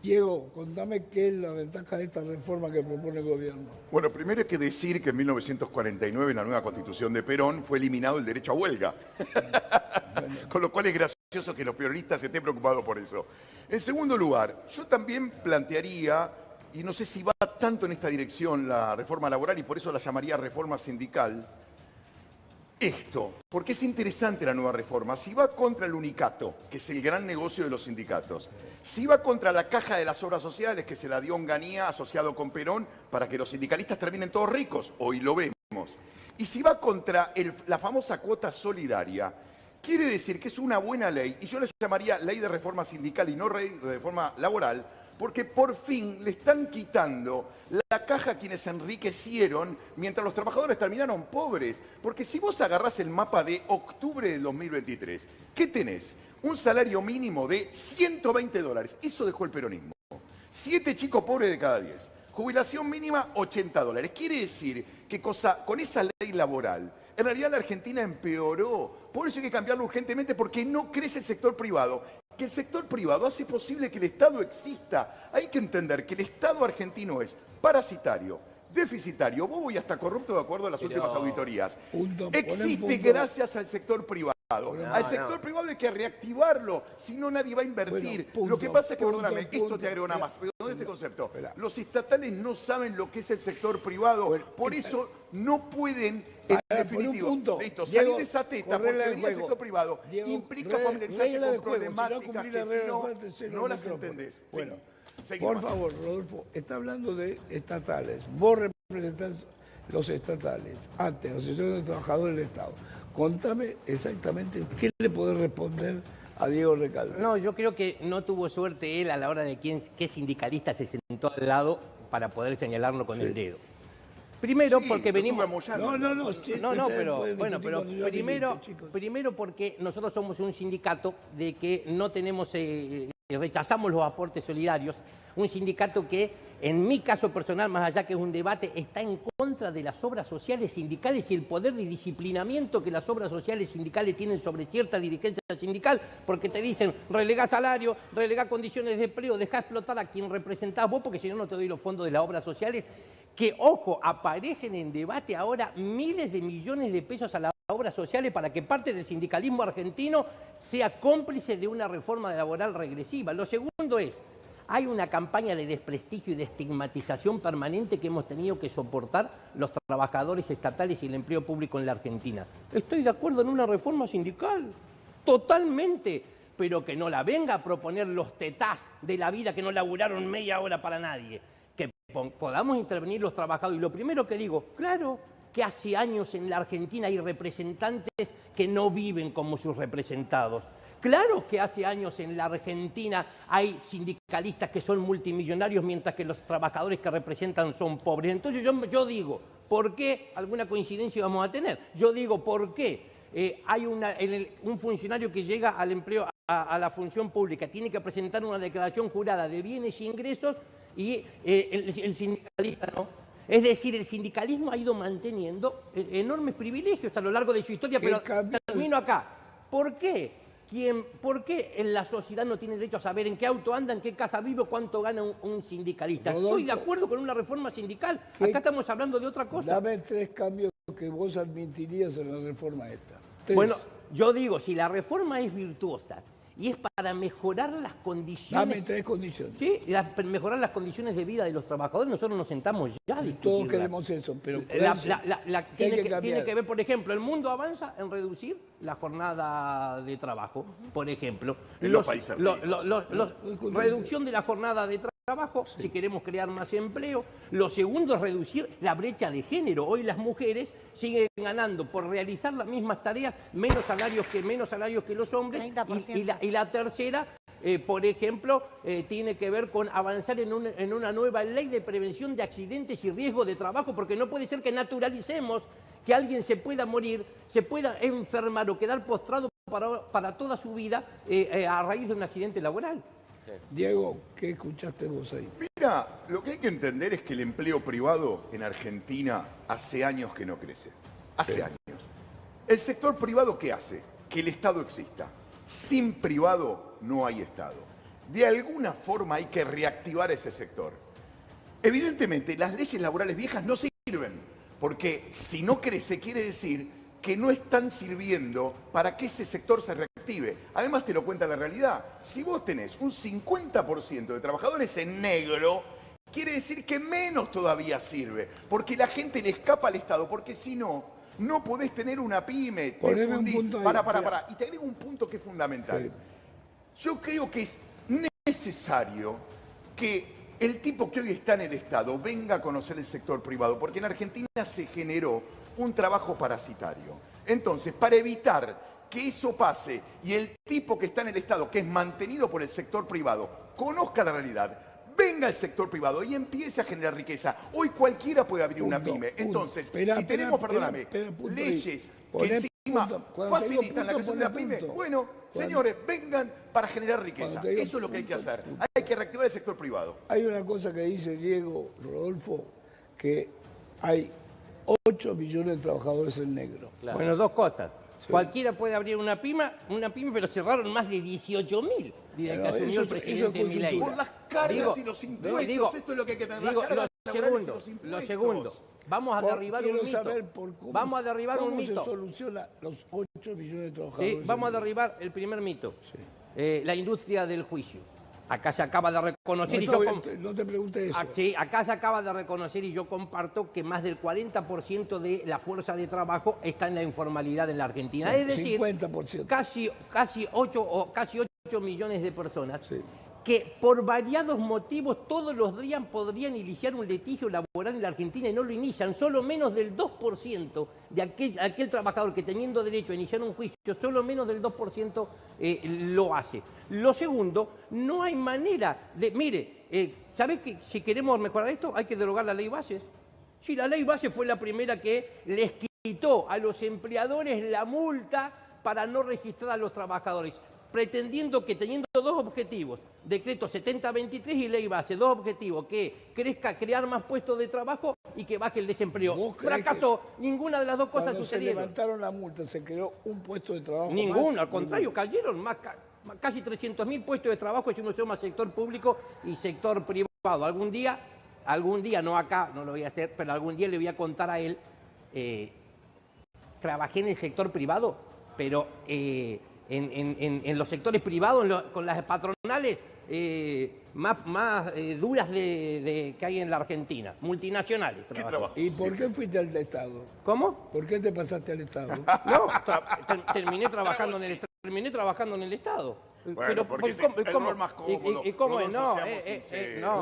Diego, contame qué es la ventaja de esta reforma que propone el gobierno. Bueno, primero hay que decir que en 1949, en la nueva constitución de Perón, fue eliminado el derecho a huelga. Con lo cual es gracioso que los peronistas estén preocupados por eso. En segundo lugar, yo también plantearía, y no sé si va tanto en esta dirección la reforma laboral, y por eso la llamaría reforma sindical, esto, porque es interesante la nueva reforma. Si va contra el unicato, que es el gran negocio de los sindicatos, si va contra la caja de las obras sociales, que se la dio Onganía asociado con Perón, para que los sindicalistas terminen todos ricos, hoy lo vemos, y si va contra la famosa cuota solidaria, quiere decir que es una buena ley, y yo la llamaría ley de reforma sindical y no ley de reforma laboral, porque por fin le están quitando la caja a quienes se enriquecieron mientras los trabajadores terminaron pobres. Porque si vos agarrás el mapa de octubre del 2023, ¿qué tenés? Un salario mínimo de $120. Eso dejó el peronismo. 7 chicos pobres de cada 10. Jubilación mínima, $80. Quiere decir que con esa ley laboral, en realidad la Argentina empeoró. Por eso hay que cambiarlo urgentemente, porque no crece el sector privado. Que el sector privado hace posible que el Estado exista. Hay que entender que el Estado argentino es parasitario, deficitario, bobo y hasta corrupto de acuerdo a las últimas auditorías. Existe gracias al sector privado. Al sector privado hay que reactivarlo, si no nadie va a invertir. Lo que pasa es que, perdóname, esto te agrego nada más. Redondeo este concepto. Los estatales no saben lo que es el sector privado, por eso no pueden, en definitivo, listo, salir de esa teta, porque venir al sector privado implica familiarizarte con problemáticas que si no las entendés. Bueno, por favor, Rodolfo, está hablando de estatales. Vos representás los estatales, ante la Asociación de Trabajadores del Estado. Contame exactamente qué le podés responder a Diego Recalde. No, yo creo que no tuvo suerte él a la hora de qué sindicalista se sentó al lado para poder señalarlo con el dedo. Primero porque venimos... Primero porque nosotros somos un sindicato de que no tenemos, rechazamos los aportes solidarios, un sindicato que, en mi caso personal, más allá que es un debate, está en contra de las obras sociales sindicales y el poder de disciplinamiento que las obras sociales sindicales tienen sobre cierta dirigencia sindical, porque te dicen, relegá salario, relegá condiciones de empleo, dejá explotar a quien representás vos, porque si no, no te doy los fondos de las obras sociales, que, ojo, aparecen en debate ahora miles de millones de pesos a las obras sociales para que parte del sindicalismo argentino sea cómplice de una reforma laboral regresiva. Lo segundo es, hay una campaña de desprestigio y de estigmatización permanente que hemos tenido que soportar los trabajadores estatales y el empleo público en la Argentina. Estoy de acuerdo en una reforma sindical, totalmente, pero que no la venga a proponer los tetás de la vida que no laburaron media hora para nadie. Que podamos intervenir los trabajadores. Y lo primero que digo, claro que hace años en la Argentina hay representantes que no viven como sus representados. Claro que hace años en la Argentina hay sindicalistas que son multimillonarios mientras que los trabajadores que representan son pobres. Entonces yo digo, ¿por qué? Alguna coincidencia vamos a tener. Yo digo, ¿por qué? Hay un funcionario que llega al empleo, a la función pública, tiene que presentar una declaración jurada de bienes e ingresos y el sindicalista no. Es decir, el sindicalismo ha ido manteniendo enormes privilegios a lo largo de su historia, pero termino acá. ¿Por qué? ¿Por qué en la sociedad no tiene derecho a saber en qué auto anda, en qué casa vive, cuánto gana un sindicalista? Rodolfo, estoy de acuerdo con una reforma sindical. Acá estamos hablando de otra cosa. Dame 3 cambios que vos admitirías en la reforma esta. 3. Bueno, yo digo, si la reforma es virtuosa y es para mejorar las condiciones... Dame 3 condiciones. Sí, mejorar las condiciones de vida de los trabajadores, nosotros nos sentamos ya a discutirla. Todos queremos eso, pero... Tiene que ver, por ejemplo, el mundo avanza en reducir la jornada de trabajo, por ejemplo. Reducción de la jornada de trabajo, si queremos crear más empleo. Lo segundo es reducir la brecha de género. Hoy las mujeres siguen ganando por realizar las mismas tareas menos salarios que los hombres. Y la tercera, por ejemplo, tiene que ver con avanzar en una nueva ley de prevención de accidentes y riesgo de trabajo, porque no puede ser que naturalicemos que alguien se pueda morir, se pueda enfermar o quedar postrado para toda su vida a raíz de un accidente laboral. Diego, ¿qué escuchaste vos ahí? Mira, lo que hay que entender es que el empleo privado en Argentina hace años que no crece. Hace años. ¿El sector privado qué hace? Que el Estado exista. Sin privado no hay Estado. de alguna forma hay que reactivar ese sector. Evidentemente, las leyes laborales viejas no sirven, porque si no crece quiere decir que no están sirviendo para que ese sector se reactive. Además te lo cuenta la realidad. Si vos tenés un 50% de trabajadores en negro, quiere decir que menos todavía sirve, porque la gente le escapa al Estado, porque si no, no podés tener una pyme. Poneme un punto ahí. Pará. Y te agrego un punto que es fundamental. Sí. Yo creo que es necesario que el tipo que hoy está en el Estado venga a conocer el sector privado, porque en Argentina se generó un trabajo parasitario. Entonces, para evitar que eso pase y el tipo que está en el Estado, que es mantenido por el sector privado, conozca la realidad, venga al sector privado y empiece a generar riqueza. Hoy cualquiera puede abrir una pyme. Entonces, si tenemos, leyes que encima facilitan la creación de la pyme, bueno, señores, vengan para generar riqueza. Eso es lo que hay que hacer. Hay que reactivar el sector privado. Hay una cosa que dice Diego Rodolfo, que hay 8 millones de trabajadores en negro. Claro. Bueno, dos cosas. Sí. Cualquiera puede abrir una pyme, pero cerraron más de 18.000 desde que asumió el presidente Milei. Por las cargas y los impuestos, esto es lo que hay que tener. Lo segundo, vamos a derribar un mito. Vamos a derribar un mito. ¿Cómo se soluciona los 8 millones de trabajadores? Sí, vamos a derribar el primer mito. Sí. La industria del juicio. Acá se acaba de reconocer no te preguntes eso. Sí, acá se acaba de reconocer y yo comparto que más del 40% de la fuerza de trabajo está en la informalidad en la Argentina. Es decir, 50%. Casi 8 millones de personas que por variados motivos todos los días podrían iniciar un litigio laboral en la Argentina y no lo inician. Solo menos del 2% de aquel trabajador que teniendo derecho a iniciar un juicio, solo menos del 2% lo hace. Lo segundo, no hay manera de... Mire, ¿sabés que si queremos mejorar esto hay que derogar la ley bases? Sí, la ley base fue la primera que les quitó a los empleadores la multa para no registrar a los trabajadores, pretendiendo que teniendo dos objetivos, decreto 7023 y ley base, dos objetivos, que crezca, crear más puestos de trabajo y que baje el desempleo. Fracasó, ninguna de las dos cosas sucedieron. Cuando se levantaron la multa, ¿se creó un puesto de trabajo Ninguno, más? Al contrario, cayeron casi 300.000 puestos de trabajo, si uno suma sector público y sector privado. Algún día, no acá, no lo voy a hacer, pero algún día le voy a contar a él, trabajé en el sector privado, pero... En los sectores privados, con las patronales más duras que hay en la Argentina, multinacionales. ¿Y por qué fuiste al Estado? ¿Cómo? ¿Por qué te pasaste al Estado? No, terminé trabajando en el Estado. Bueno, pero porque es el rol más cómodo. ¿Y cómo es? No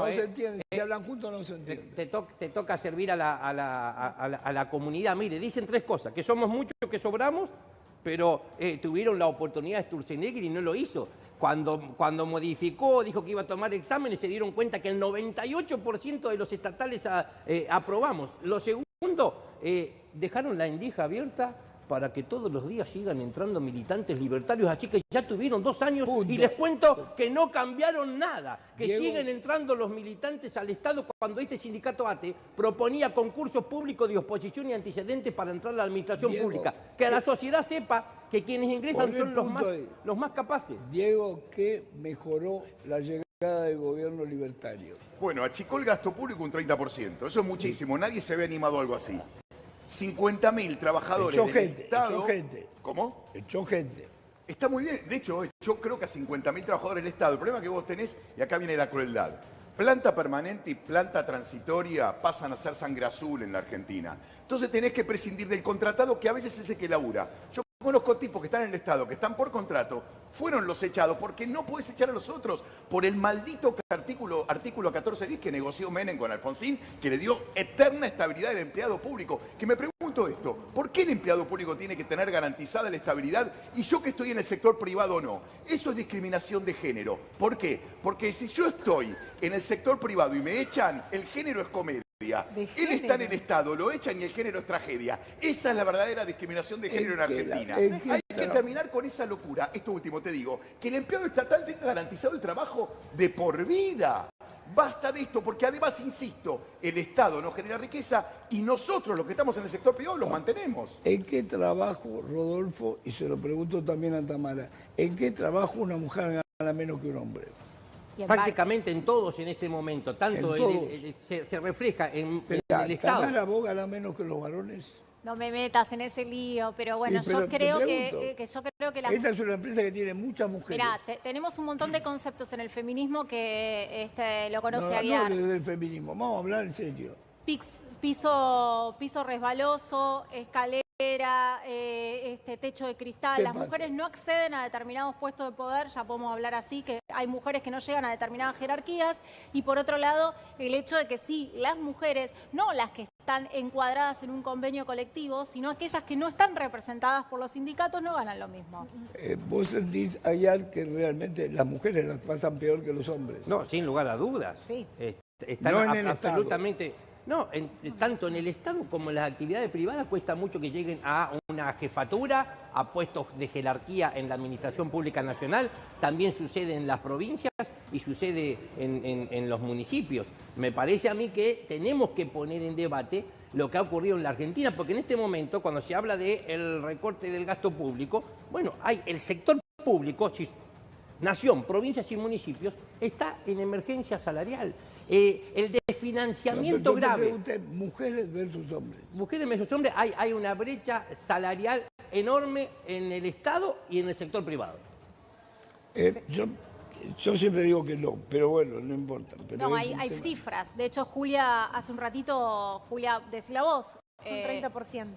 se entiende. Si hablan juntos no se entiende. Te toca servir a la comunidad. Mire, dicen tres cosas: que somos muchos, que sobramos, pero tuvieron la oportunidad de Sturzenegger y no lo hizo. Cuando modificó, dijo que iba a tomar exámenes, se dieron cuenta que el 98% de los estatales aprobamos. Lo segundo, dejaron la endija abierta para que todos los días sigan entrando militantes libertarios, así que ya tuvieron 2 años. Punto. Y les cuento que no cambiaron nada, que Diego, siguen entrando los militantes al Estado cuando este sindicato ATE proponía concursos públicos de oposición y antecedentes para entrar a la administración Diego, pública. Que la sociedad sepa que quienes ingresan son los más capaces. Diego, ¿qué mejoró la llegada del gobierno libertario? Bueno, achicó el gasto público un 30%, eso es muchísimo, nadie se había animado a algo así. 50.000 trabajadores del Estado. Echó gente. ¿Cómo? Echó gente. Está muy bien. De hecho, yo creo que a 50.000 trabajadores del Estado. El problema que vos tenés, y acá viene la crueldad, planta permanente y planta transitoria pasan a ser sangre azul en la Argentina. Entonces tenés que prescindir del contratado, que a veces es el que labura. Yo conozco tipos que están en el Estado, que están por contrato, fueron los echados, porque no podés echar a los otros por el maldito artículo 14 bis que negoció Menem con Alfonsín, que le dio eterna estabilidad al empleado público. Que me pregunto esto, ¿por qué el empleado público tiene que tener garantizada la estabilidad y yo que estoy en el sector privado no? Eso es discriminación de género. ¿Por qué? Porque si yo estoy en el sector privado y me echan, el género es comedia. Él está en el Estado, lo echan y el género es tragedia. Esa es la verdadera discriminación de género en Argentina. Hay que terminar con esa locura. Esto último te digo, que el empleado estatal tenga garantizado el trabajo de por vida. Basta de esto, porque además, insisto, el Estado no genera riqueza y nosotros, los que estamos en el sector privado, los mantenemos. ¿En qué trabajo, Rodolfo, y se lo pregunto también a Tamara, en qué trabajo una mujer gana menos que un hombre? prácticamente en todos en este momento, tanto se refleja en el Estado. ¿Tamara vos ganás menos que los varones? No me metas en ese lío, pero bueno, pero yo creo que Esta es una empresa que tiene muchas mujeres. Mirá, tenemos un montón de conceptos en el feminismo que lo conoce No, Aguiar. no desde el feminismo, vamos a hablar en serio. Piso resbaloso, escalera, techo de cristal. Las mujeres no acceden a determinados puestos de poder, ya podemos hablar así, que hay mujeres que no llegan a determinadas jerarquías. Y por otro lado, el hecho de que sí, las mujeres, no las que están encuadradas en un convenio colectivo, sino aquellas que no están representadas por los sindicatos, no ganan lo mismo. ¿Vos sentís, Ayar, que realmente las mujeres las pasan peor que los hombres? No, sin lugar a dudas. Sí. Están No en el absolutamente... No, tanto en el Estado como en las actividades privadas cuesta mucho que lleguen a una jefatura, a puestos de jerarquía en la Administración Pública Nacional. También sucede en las provincias y sucede en los municipios. Me parece a mí que tenemos que poner en debate lo que ha ocurrido en la Argentina, porque en este momento, cuando se habla del recorte del gasto público, bueno, hay el sector público, nación, provincias y municipios, está en emergencia salarial. El desfinanciamiento grave. Pregunté, mujeres versus hombres. Mujeres versus hombres, hay una brecha salarial enorme en el Estado y en el sector privado. Yo siempre digo que no, pero bueno, no importa. Pero No, hay cifras. De hecho, Julia, hace un ratito, decila vos. Un 30%.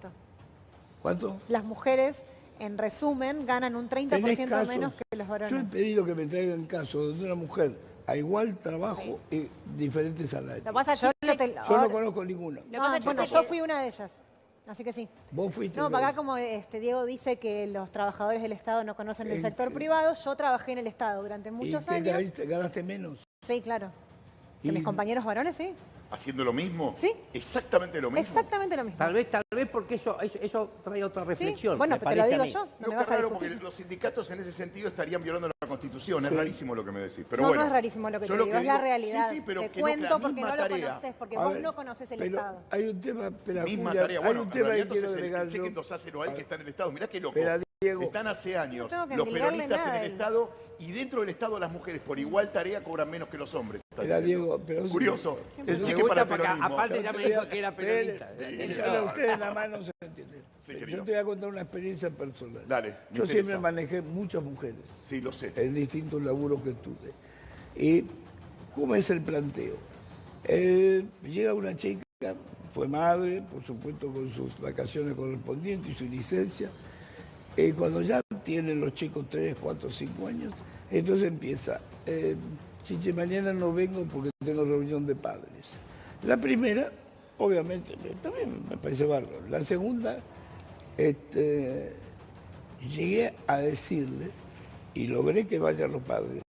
¿Cuánto? Las mujeres, en resumen, ganan un 30% menos que los varones. Yo he pedido que me traigan casos donde una mujer a igual trabajo y diferentes salarios. Lo pasa, Yo no conozco ninguno. bueno, yo fui una de ellas, así que sí. Vos fuiste. No, acá como Diego dice que los trabajadores del Estado no conocen el sector privado, yo trabajé en el Estado durante muchos años. ¿Ganaste menos? Sí, claro. ¿Que mis compañeros varones, sí? ¿Haciendo lo mismo? Sí. Exactamente lo mismo. Exactamente lo mismo. Tal vez porque eso trae otra reflexión. Sí, bueno, me pero te lo parece digo a mí. yo, no me No, vas qué a raro, discutir. porque los sindicatos en ese sentido estarían violando la Constitución. Es rarísimo lo que me decís. Pero No, bueno, no es rarísimo lo que yo te digo, es la realidad. Sí, sí, pero te que cuento no, que la porque misma no lo tarea, conoces, porque A vos ver, no conoces el pero Estado. hay un tema, espera, Misma Julia, tarea. hay Bueno, un en tema que realidad quiero entonces agregar el yo. cheque endosáselo a él que está en el Estado. Mirá qué loco. Espera, Diego. Están hace años tengo que los endilgarle peronistas en nada a el él. Estado y dentro del Estado las mujeres por igual tarea cobran menos que los hombres. Espera, Diego, pero Curioso. El Me cheque gusta para el porque peronismo. aparte ya me dijo que era peronista. Ustedes nada más no se entienden. Sí, Yo querido. te voy a contar una experiencia personal. Dale, me Yo siempre interesa. manejé muchas mujeres Sí, lo sé. en distintos laburos que tuve. ¿Y cómo es el planteo? Llega una chica, fue madre, por supuesto con sus vacaciones correspondientes y su licencia. Cuando ya tienen los chicos 3, 4, 5 años, entonces empieza, Chiche, mañana no vengo porque tengo reunión de padres. La primera, obviamente, también me parece bárbaro. La segunda, llegué a decirle, y logré que vayan los padres,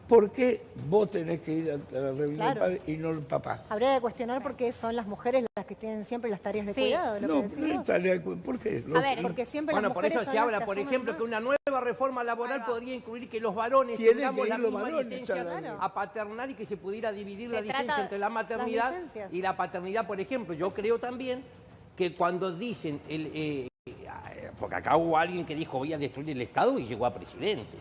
¿por qué vos tenés que ir a la reunión Claro. de padres y no el papá? Habría de cuestionar por qué son las mujeres las que tienen siempre las tareas de Sí. cuidado. Lo No, que decís no vos. estaría ¿por qué? A ver, Porque siempre Bueno, las por mujeres eso son se las habla, que por asumen ejemplo, más. que una nueva reforma laboral podría incluir que los varones Tienen tengamos que la ir los misma varones, licencia claro. a paternal y que se pudiera dividir Se la licencia trata- entre la maternidad licencias. y la paternidad, por ejemplo. Yo creo también que cuando dicen, porque acá hubo alguien que dijo voy a destruir el Estado y llegó a presidente.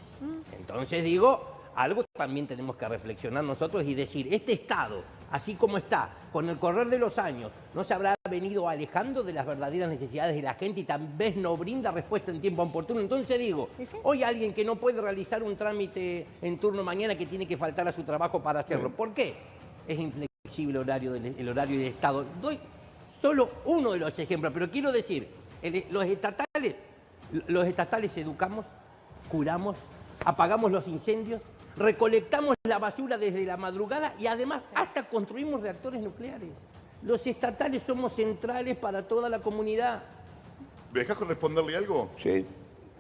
Entonces digo, algo también tenemos que reflexionar nosotros y decir, este Estado, así como está, con el correr de los años, ¿no se habrá venido alejando de las verdaderas necesidades de la gente y tal vez no brinda respuesta en tiempo oportuno? Entonces digo, ¿Y sí? hoy alguien que no puede realizar un trámite en turno mañana que tiene que faltar a su trabajo para hacerlo, ¿por qué? Es inflexible el horario del Estado. Doy solo uno de los ejemplos, pero quiero decir, los estatales educamos, curamos, apagamos los incendios, recolectamos la basura desde la madrugada y además hasta construimos reactores nucleares. Los estatales somos centrales para toda la comunidad. ¿Me dejás responderle algo? Sí,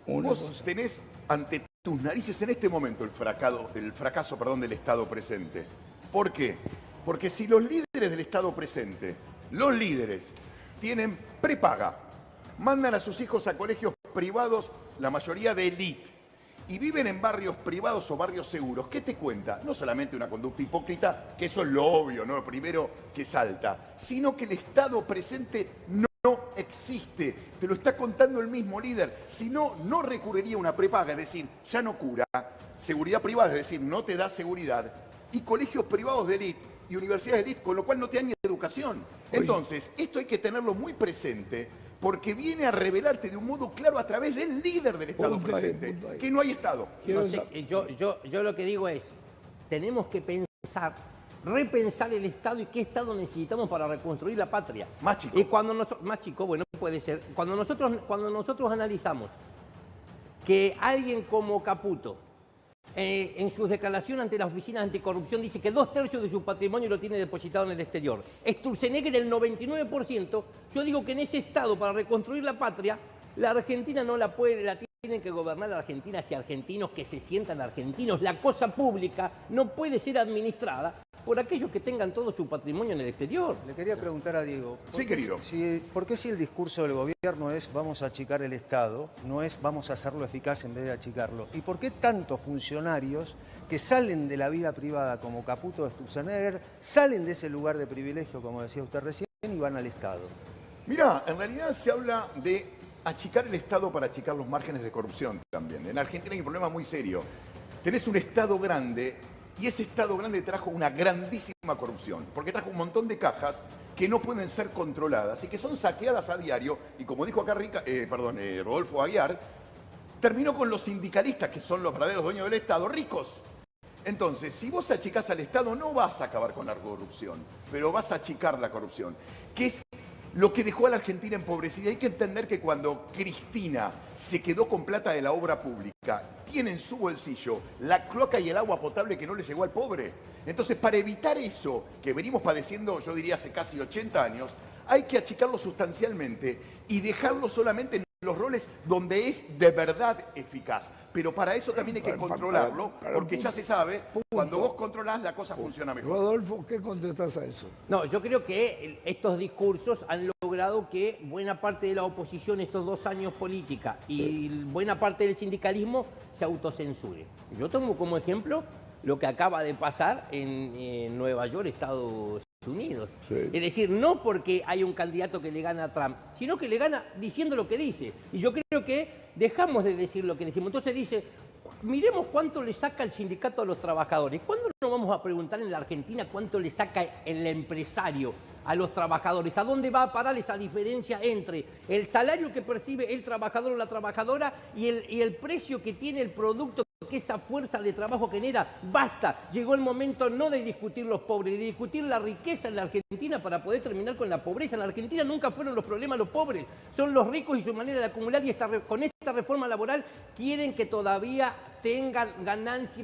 una Vos cosa. tenés ante tus narices en este momento el fracaso del Estado presente. ¿Por qué? Porque si los líderes del Estado presente, los líderes, tienen prepaga, mandan a sus hijos a colegios privados, la mayoría de élite, y viven en barrios privados o barrios seguros, ¿qué te cuenta? No solamente una conducta hipócrita, que eso es lo obvio, ¿no? Lo primero que salta, sino que el Estado presente no existe. Te lo está contando el mismo líder. Si no, no recurriría a una prepaga, es decir, ya no cura, seguridad privada, es decir, no te da seguridad, y colegios privados de élite y universidades de élite, con lo cual no te dan ni educación. Entonces, esto hay que tenerlo muy presente, porque viene a revelarte de un modo claro a través del líder del Estado presente, que no hay Estado. No sé, yo lo que digo es, tenemos que repensar el Estado y qué Estado necesitamos para reconstruir la patria. Más chico. Y cuando más chico, bueno, puede ser. Cuando nosotros analizamos que alguien como Caputo, en sus declaraciones ante las oficinas anticorrupción, dice que 2/3 de su patrimonio lo tiene depositado en el exterior. Sturzenegger el 99%. Yo digo que en ese Estado, para reconstruir la patria, la Argentina no la puede, la tienen que gobernar argentinas y argentinos que se sientan argentinos. La cosa pública no puede ser administrada por aquellos que tengan todo su patrimonio en el exterior. Le quería preguntar a Diego. Sí, querido. ¿Por qué si el discurso del gobierno es vamos a achicar el Estado, no es vamos a hacerlo eficaz en vez de achicarlo? ¿Y por qué tantos funcionarios que salen de la vida privada como Caputo de Sturzenegger, salen de ese lugar de privilegio, como decía usted recién, y van al Estado? Mirá, en realidad se habla de achicar el Estado para achicar los márgenes de corrupción también. En Argentina hay un problema muy serio. Tenés un Estado grande y ese Estado grande trajo una grandísima corrupción, porque trajo un montón de cajas que no pueden ser controladas y que son saqueadas a diario. Y como dijo acá Rodolfo Aguiar, terminó con los sindicalistas, que son los verdaderos dueños del Estado, ricos. Entonces, si vos achicás al Estado, no vas a acabar con la corrupción, pero vas a achicar la corrupción, que es lo que dejó a la Argentina empobrecida. Hay que entender que cuando Cristina se quedó con plata de la obra pública, tiene en su bolsillo la cloaca y el agua potable que no le llegó al pobre. Entonces, para evitar eso que venimos padeciendo, yo diría hace casi 80 años, hay que achicarlo sustancialmente y dejarlo solamente en los roles donde es de verdad eficaz. Pero para eso también hay que controlarlo, porque ya se sabe, cuando vos controlás la cosa funciona mejor. Rodolfo, ¿qué contestás a eso? No, yo creo que estos discursos han logrado que buena parte de la oposición estos 2 años política y buena parte del sindicalismo se autocensure. Yo tomo como ejemplo lo que acaba de pasar en Nueva York, Estados Unidos. Sí. Es decir, no porque hay un candidato que le gana a Trump, sino que le gana diciendo lo que dice. Y yo creo que dejamos de decir lo que decimos. Entonces dice, miremos cuánto le saca el sindicato a los trabajadores. ¿Cuándo nos vamos a preguntar en la Argentina cuánto le saca el empresario a los trabajadores? ¿A dónde va a parar esa diferencia entre el salario que percibe el trabajador o la trabajadora y el precio que tiene el producto que esa fuerza de trabajo genera? Basta, llegó el momento no de discutir los pobres, de discutir la riqueza en la Argentina para poder terminar con la pobreza. En la Argentina nunca fueron los problemas los pobres, son los ricos y su manera de acumular, y con esta reforma laboral quieren que todavía tengan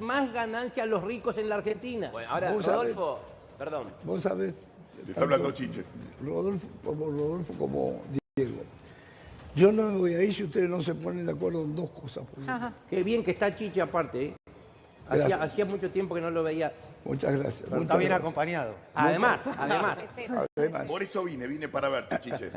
más ganancias los ricos en la Argentina. Bueno, ahora, Rodolfo, perdón. Vos sabés... Te está hablando Chiche. Rodolfo como Diego. Yo no me voy a ir si ustedes no se ponen de acuerdo en 2 cosas. Qué bien que está Chiche aparte, ¿eh? Hacía mucho tiempo que no lo veía. Muchas gracias. Pero está bien acompañado. Además. Por eso vine para verte, Chiche.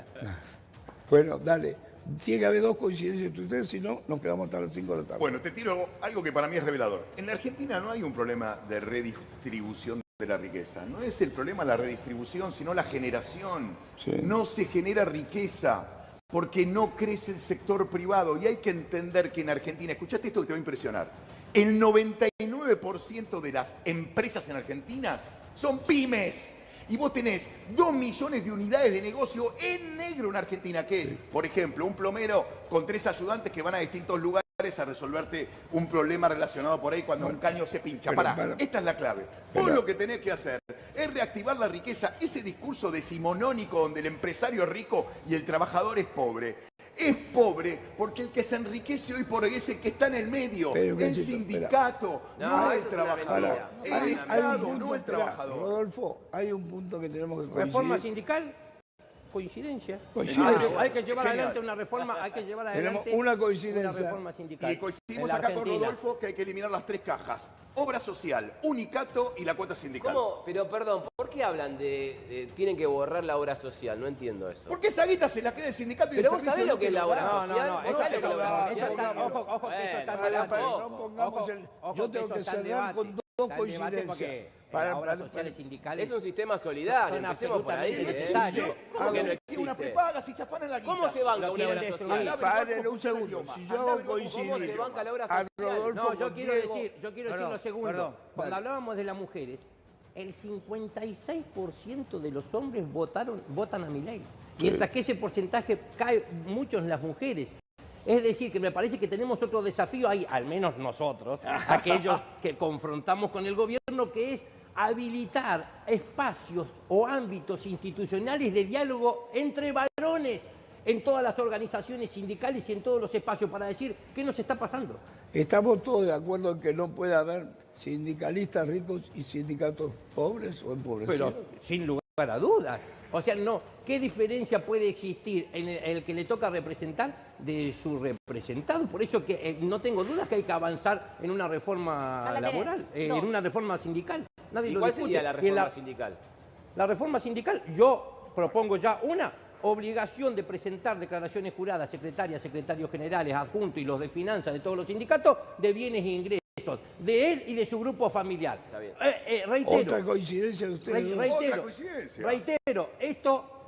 Bueno, dale. Tiene que haber 2 coincidencias entre ustedes, si no, nos quedamos hasta las 5 de la tarde. Bueno, te tiro algo que para mí es revelador. En la Argentina no hay un problema de redistribución de la riqueza. No es el problema la redistribución, sino la generación. Sí. No se genera riqueza porque no crece el sector privado. Y hay que entender que en Argentina, escuchaste esto que te va a impresionar, el 99% de las empresas en Argentina son pymes. Y vos tenés 2 millones de unidades de negocio en negro en Argentina, que es, por ejemplo, un plomero con 3 ayudantes que van a distintos lugares a resolverte un problema relacionado por ahí cuando un caño se pincha. Esta es la clave. Vos lo que tenés que hacer es reactivar la riqueza. Ese discurso decimonónico donde el empresario es rico y el trabajador es pobre. Es pobre porque el que se enriquece hoy por hoy es el que está en el medio. El sindicato, no el trabajador. El Estado, no el trabajador. Rodolfo, hay un punto que tenemos que coincidir. Reforma sindical, coincidencia. Hay que llevar adelante una reforma, Tenemos una coincidencia. Una reforma sindical. Y coincidimos acá con Rodolfo que hay que eliminar las 3 cajas. Obra social, unicato y la cuota sindical. ¿Cómo? Pero perdón, ¿por qué hablan tienen que borrar la obra social? No entiendo eso. Porque esa guita se la queda el sindicato y Pero el vos sabés lo que es la obra social. No, ¿Vos sabés lo que es la obra social? Ojo, que eso está en debate. Yo tengo que cerrar con dos Está el debate coincidencias. porque las obras sociales sindicales Es un sistema solidario, son empecemos por ahí. absolutamente necesarios. ¿Cómo que no Una existe? prepaga si se afanan la guita. ¿Cómo se banca Lo una obra quieren social? destruir. Paren un segundo. Si yo hago ¿Cómo se coincidir banca la obra a social? Rodolfo No, yo con quiero Diego, decir lo segundo. perdón. Cuando hablábamos de las mujeres, el 56% de los hombres votan a Milei, mientras que ese porcentaje cae mucho en las mujeres. Es decir, que me parece que tenemos otro desafío ahí, al menos nosotros, aquellos que confrontamos con el gobierno, que es habilitar espacios o ámbitos institucionales de diálogo entre varones en todas las organizaciones sindicales y en todos los espacios para decir qué nos está pasando. ¿estamos todos de acuerdo en que no puede haber sindicalistas ricos y sindicatos pobres o empobrecidos? Pero sin lugar a dudas. O sea, no, ¿qué diferencia puede existir en el que le toca representar de su representado? Por eso que no tengo dudas que hay que avanzar en una reforma Ya la tenés. laboral, en Dos. una reforma sindical. Nadie ¿Y lo cuál discute. sería la Y en reforma sindical? La reforma sindical, yo propongo ya una obligación de presentar declaraciones juradas, secretarias, secretarios generales, adjuntos y los de finanzas de todos los sindicatos de bienes e ingresos de él y de su grupo familiar. Está bien. Reitero, Otra coincidencia de ustedes dos. Otra coincidencia. reitero,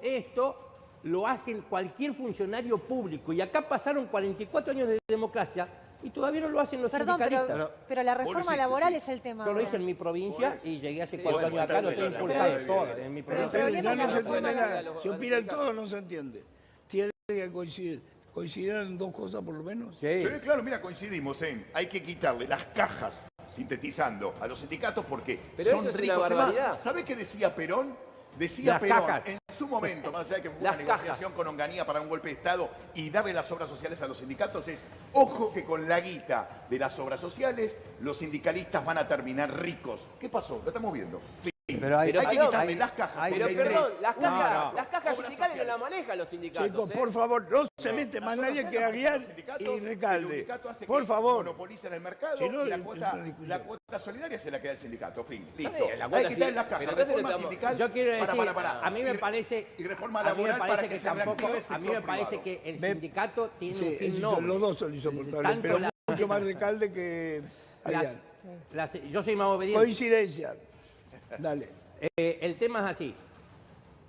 esto lo hacen cualquier funcionario público y acá pasaron 44 años de democracia y todavía no lo hacen los Perdón, sindicalistas. pero la Vos lo reforma hiciste, laboral sí. es el tema. Yo lo hice ahora. en mi provincia y llegué hace 4 bueno, años acá, lo estoy pero- impulsando pero- todo en mi pero el provincia. problema Ya es no la se reforma entiende nada. laboral. Si opinan todos, no se entiende. Tienen que coincidir. ¿Coincidirán dos cosas por lo menos? Sí. Sí, claro, mira, coincidimos en hay que quitarle las cajas, sintetizando, a los sindicatos porque Pero son eso es una ricos. barbaridad. ¿Sabe qué decía Perón? Decía Las Perón cajas. en su momento, más allá de que fue Las una negociación con Onganía para un golpe de Estado y darle las obras sociales a los sindicatos, es ojo que con la guita de las obras sociales los sindicalistas van a terminar ricos. ¿Qué pasó? Lo estamos viendo. Fin. Pero hay- hay que hay- quitarle hay- las cajas. hay- Pero porque hay perdón, tres. las cajas Obras sindicales no sociales. las manejan los sindicatos. Chicos, ¿eh? por favor, no se mete más Las nadie obras que sociales Aguiar los sindicatos, y el Recalde. sindicato hace Por que favor. monopolicen el mercado Si no, y es una discusión. la cuota solidaria se la queda el sindicato. Fin, listo. bien, la Hay cuota que quitar sí, las cajas. pero entonces Reforma estamos- sindical. Yo quiero decir, para. a mí me parece, Y reforma a mí me laboral parece para que se tampoco, reactive el a mí sector me parece privado. que el Me- sindicato tiene Sí, un fin esos noble. los dos son insoportables, Tanto pero la- mucho más Recalde que Aguiar. yo soy más obediente. Coincidencia. Dale. El tema es así.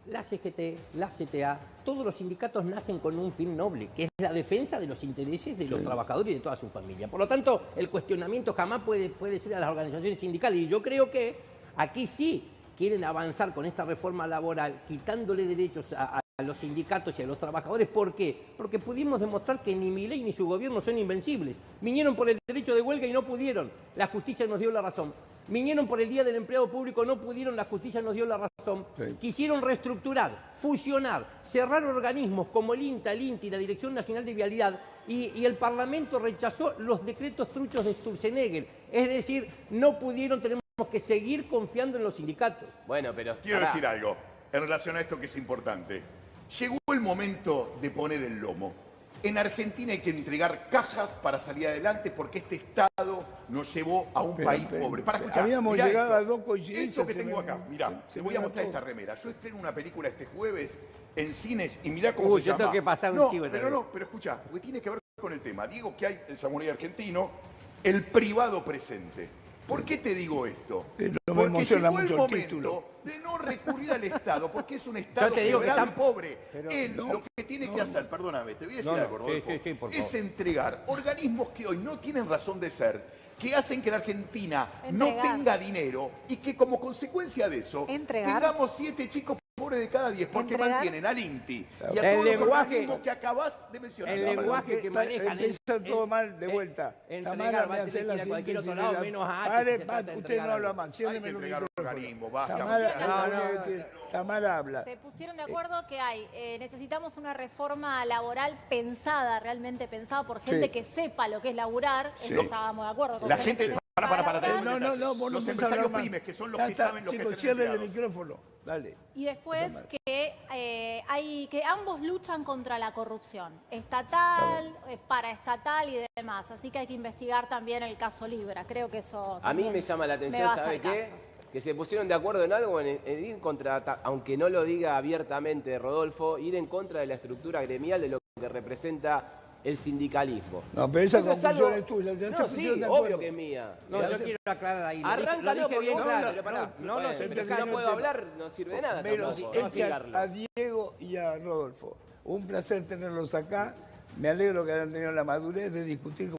La CGT, la CTA, todos los sindicatos nacen con un fin noble, que es la defensa de los intereses de los trabajadores y de toda su familia. Por lo tanto, el cuestionamiento jamás puede ser a las organizaciones sindicales. Y yo creo que aquí sí quieren avanzar con esta reforma laboral, quitándole derechos a los sindicatos y a los trabajadores. ¿Por qué? Porque pudimos demostrar que ni Milei ni su gobierno son invencibles. Vinieron por el derecho de huelga y no pudieron. La justicia nos dio la razón. Vinieron por el Día del Empleado Público, no pudieron, la justicia nos dio la razón. Sí. Quisieron reestructurar, fusionar, cerrar organismos como el INTA, el INTI, la Dirección Nacional de Vialidad, y el Parlamento rechazó los decretos truchos de Sturzenegger. Es decir, no pudieron, tenemos que seguir confiando en los sindicatos. Bueno, pero... Quiero pará. decir algo en relación a esto que es importante. Llegó el momento de poner el lomo. En Argentina hay que entregar cajas para salir adelante porque este Estado nos llevó a un país pobre. Para escuchar, habíamos mirá llegado esto. a dos coincidencias. Esto que se tengo me- acá, mirá, se te me voy a va mostrar todo. esta remera. Yo estreno una película este jueves en cines y mirá cómo Uy, se yo llama. tengo que pasar un no, chivo pero también. no, pero escuchá, porque tiene que ver con el tema. Digo que hay el samurái argentino, el privado presente. ¿Por qué te digo esto? No me Porque emociona llegó el mucho el momento título. de no recurrir al Estado, porque es un Estado te digo que quebrado y están- pobre. Pero- Él lo que tiene que hacer, perdóname, te voy a decir No, no, algo, Rodolfo, sí, por es favor. entregar organismos que hoy no tienen razón de ser, que hacen que la Argentina no Entregar. tenga dinero y que como consecuencia de eso Entregar. tengamos 7 chicos pobres de cada 10, porque Entregar. mantienen al INTI y a El todos los lenguaje- organismos que acabas de mencionar. El lenguaje que manejan... Empieza todo mal de vuelta. Entregar Tamara, va me a hace tener que la ir a cualquier síntesis otro de lado, la- menos a H, Pare, si se trata de usted entregar no habla algo. más. Hay Ciérreme que el entregar micrófono. organismos, basta. Tamara habla. Se pusieron de acuerdo que necesitamos una reforma laboral pensada, realmente pensada por gente Sí. que sepa lo que es laburar. Eso estábamos de acuerdo. con La gente gente, que para, sepa te laburar. doy un detalle. Vos Los podés empresarios hablar más. pymes, que son los Ya que está, saben lo que chicos, es cierren el empleado. micrófono. Dale. Y después que ambos luchan contra la corrupción, estatal, paraestatal y demás. Así que hay que investigar también el caso Libra. Creo que eso A mí también me llama la me atención, va a ¿sabe hacer qué? caso. Que se pusieron de acuerdo en algo, en ir contra, aunque no lo diga abiertamente Rodolfo, ir en contra de la estructura gremial de lo que representa el sindicalismo. No, pero esa Eso es conclusión algo- es tuya. Ya se No, sí, pusieron de acuerdo. obvio que es mía. No, yo quiero aclarar ahí. Arranca, lo no, dije bien porque claro. pero pará. No, Bueno, se pero si entendió no el puedo tema. hablar, no sirve de nada Pero tampoco. echan explicarlo. a Diego y a Rodolfo. Un placer tenerlos acá. Me alegro que hayan tenido la madurez de discutir